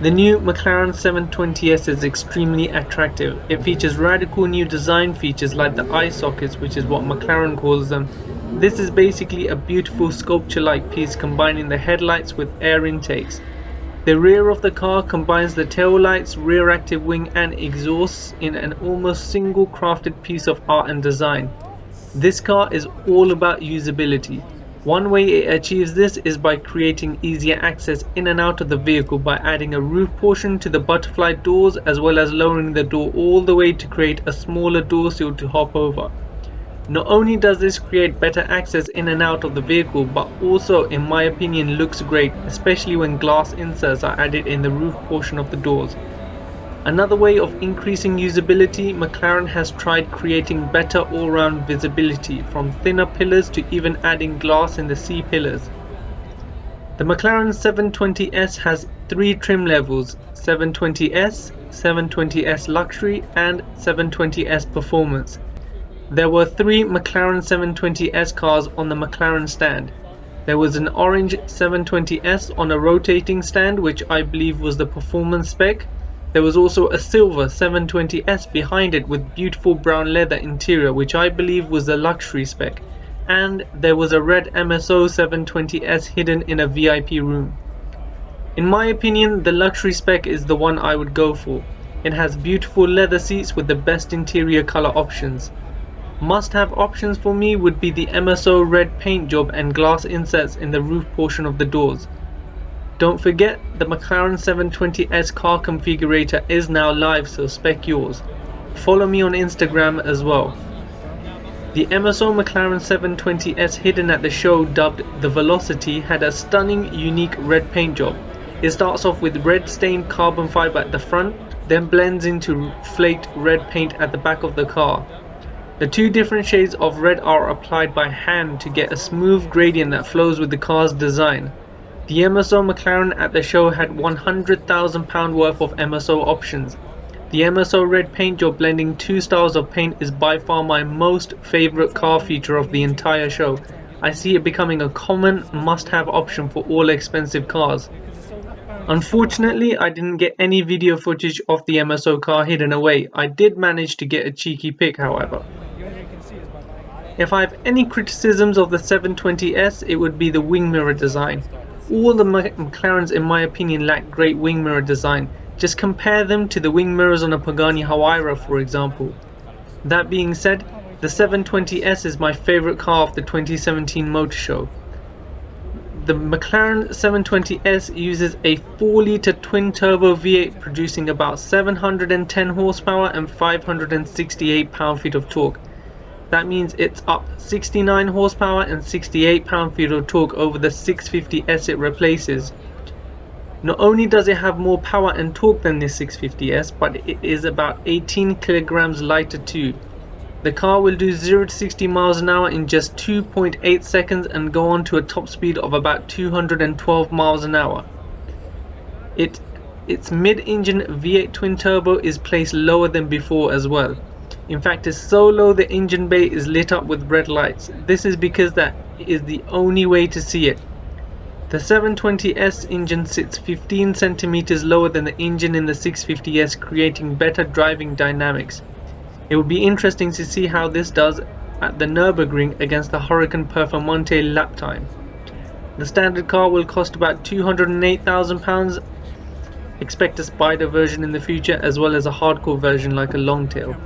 The new McLaren 720S is extremely attractive. It features radical new design features like the eye sockets, which is what McLaren calls them. This is basically a beautiful sculpture-like piece combining the headlights with air intakes. The rear of the car combines the taillights, rear active wing and exhausts in an almost single crafted piece of art and design. This car is all about usability. One way it achieves this is by creating easier access in and out of the vehicle by adding a roof portion to the butterfly doors as well as lowering the door all the way to create a smaller door sill to hop over. Not only does this create better access in and out of the vehicle, but also in my opinion looks great, especially when glass inserts are added in the roof portion of the doors. Another way of increasing usability, McLaren has tried creating better all-round visibility, from thinner pillars to even adding glass in the C-pillars. The McLaren 720S has three trim levels: 720S, 720S Luxury and 720S Performance. There were three McLaren 720S cars on the McLaren stand. There was an orange 720S on a rotating stand, which I believe was the performance spec. There was also a silver 720S behind it with beautiful brown leather interior, which I believe was the luxury spec. And there was a red MSO 720S hidden in a VIP room. In my opinion, the luxury spec is the one I would go for. It has beautiful leather seats with the best interior color options. Must-have options for me would be the MSO red paint job and glass inserts in the roof portion of the doors. Don't forget, the McLaren 720S car configurator is now live, so spec yours. Follow me on Instagram as well. The MSO McLaren 720S hidden at the show, dubbed the Velocity, had a stunning, unique red paint job. It starts off with red stained carbon fiber at the front, then blends into flaked red paint at the back of the car. The two different shades of red are applied by hand to get a smooth gradient that flows with the car's design. The MSO McLaren at the show had £100,000 worth of MSO options. The MSO red paint job blending two styles of paint is by far my most favorite car feature of the entire show. I see it becoming a common must-have option for all expensive cars. Unfortunately, I didn't get any video footage of the MSO car hidden away. I did manage to get a cheeky pic, however. If I have any criticisms of the 720S, it would be the wing mirror design. All the McLarens in my opinion lack great wing mirror design. Just compare them to the wing mirrors on a Pagani Huayra, for example. That being said, the 720S is my favorite car of the 2017 Motorshow. The McLaren 720S uses a 4-litre twin-turbo V8 producing about 710 horsepower and 568 pound-feet of torque. That means it's up 69 horsepower and 68 pound-feet of torque over the 650S it replaces. Not only does it have more power and torque than the 650S, but it is about 18 kilograms lighter too. The car will do 0 to 60 miles an hour in just 2.8 seconds and go on to a top speed of about 212 miles an hour. Its mid-engine V8 twin-turbo is placed lower than before as well. In fact, it's so low the engine bay is lit up with red lights. This is because that is the only way to see it. The 720S engine sits 15 centimeters lower than the engine in the 650S, creating better driving dynamics. It will be interesting to see how this does at the Nürburgring against the Huracan Performante lap time. The standard car will cost about £208,000. Expect a spider version in the future as well as a hardcore version like a Longtail.